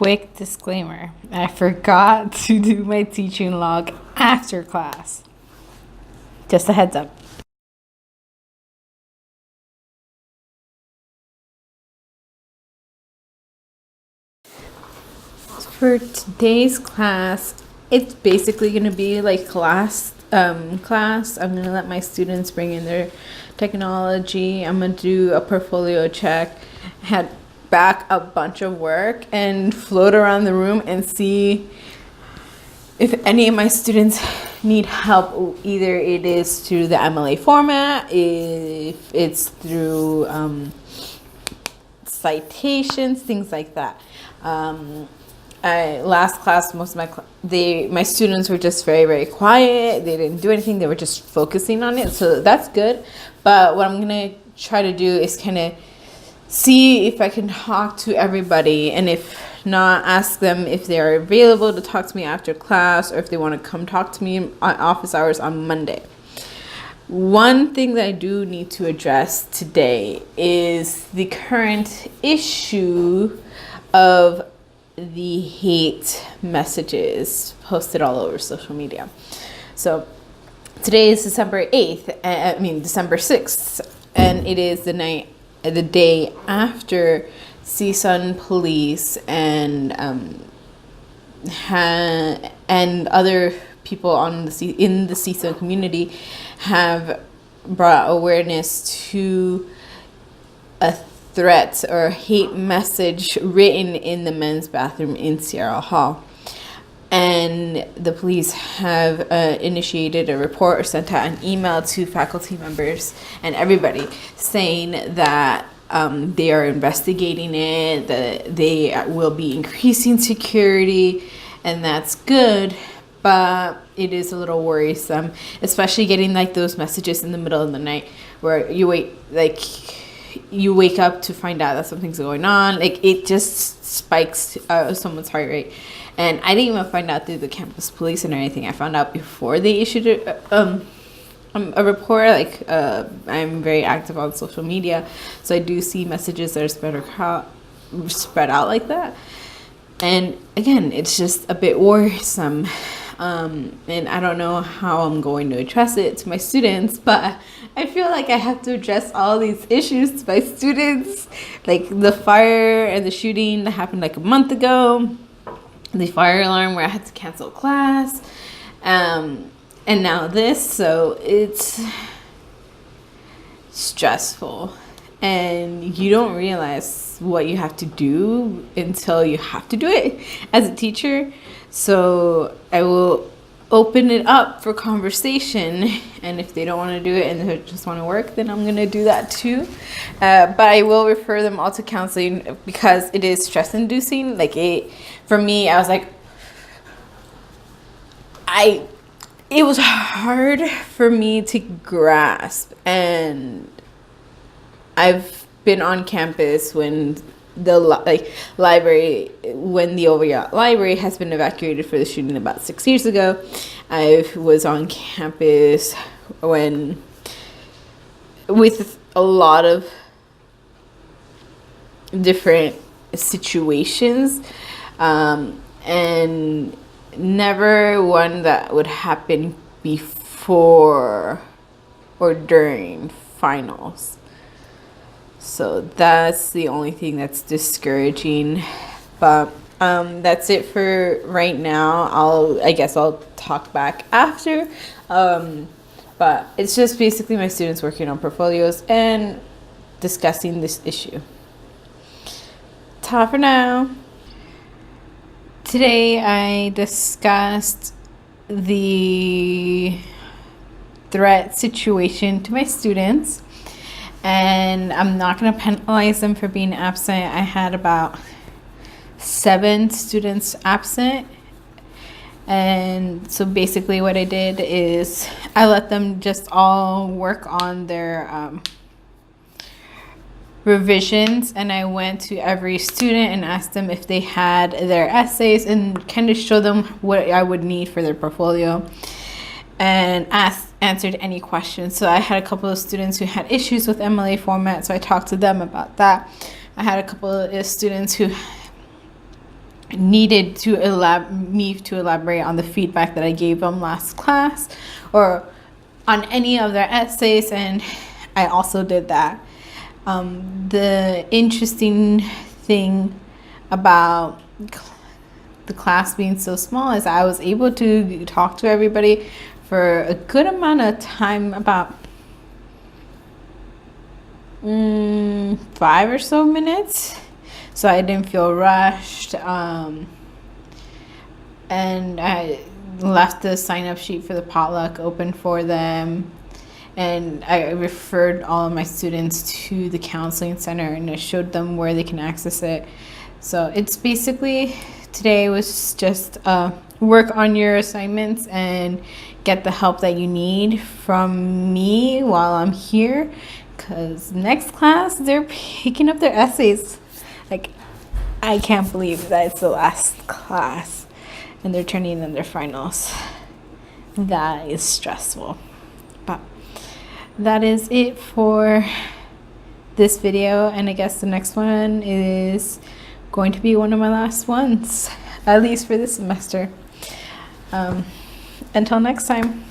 Quick disclaimer, I forgot to do my teaching log after class. Just a heads up. For today's class, it's basically going to be like class. I'm going to let my students bring in their technology. I'm going to do a portfolio check, head back a bunch of work, and float around the room and see if any of my students need help. Either it is through the MLA format, if it's through citations, things like that. Last class, most of my students were just very, very quiet. They didn't do anything. They were just focusing on it. So that's good. But what I'm going to try to do is kind of see if I can talk to everybody. And if not, ask them if they're available to talk to me after class or if they want to come talk to me on office hours on Monday. One thing that I do need to address today is the current issue of the hate messages posted all over social media. So today is December 6th, and it is the day after CSUN police and other people in the CSUN community have brought awareness to a threat or hate message written in the men's bathroom in Sierra Hall. And the police have initiated a report or sent out an email to faculty members and everybody saying that they are investigating it, that they will be increasing security, and that's good. But it is a little worrisome, especially getting like those messages in the middle of the night where you wake up to find out that something's going on. Like, it just spikes someone's heart rate. And I didn't even find out through the campus police or anything. I found out before they issued a report. I'm very active on social media, so I do see messages that are spread out like that. And again, it's just a bit worrisome. And I don't know how I'm going to address it to my students, but I feel like I have to address all these issues to my students, like the fire and the shooting that happened like a month ago, the fire alarm where I had to cancel class, and now this. So it's stressful, and you don't realize what you have to do until you have to do it as a teacher. So I will open it up for conversation, and if they don't want to do it and they just want to work, then I'm going to do that too. But I will refer them all to counseling because it is stress inducing. For me, I was like, it was hard for me to grasp, and I've been on campus when the library has been evacuated for the shooting about 6 years ago. I was on campus with a lot of different situations, and never one that would happen before or during finals. So that's the only thing that's discouraging. But that's it for right now. I guess I'll talk back after. But it's just basically my students working on portfolios and discussing this issue. Ta for now. Today I discussed the threat situation to my students. And I'm not going to penalize them for being absent. I had about 7 students absent. And so basically what I did is I let them just all work on their revisions. And I went to every student and asked them if they had their essays and kind of show them what I would need for their portfolio. And answered any questions. So I had a couple of students who had issues with MLA format, so I talked to them about that. I had a couple of students who needed to elaborate on the feedback that I gave them last class or on any of their essays, and I also did that. The interesting thing about the class being so small is I was able to talk to everybody for a good amount of time, about 5 or so minutes, so I didn't feel rushed. And I left the sign-up sheet for the potluck open for them, and I referred all of my students to the counseling center, and I showed them where they can access it. So it's basically, today was just work on your assignments and get the help that you need from me while I'm here, because next class they're picking up their essays. Like, I can't believe that it's the last class and they're turning in their finals. That is stressful. But that is it for this video, and I guess the next one is going to be one of my last ones, at least for this semester. Until next time.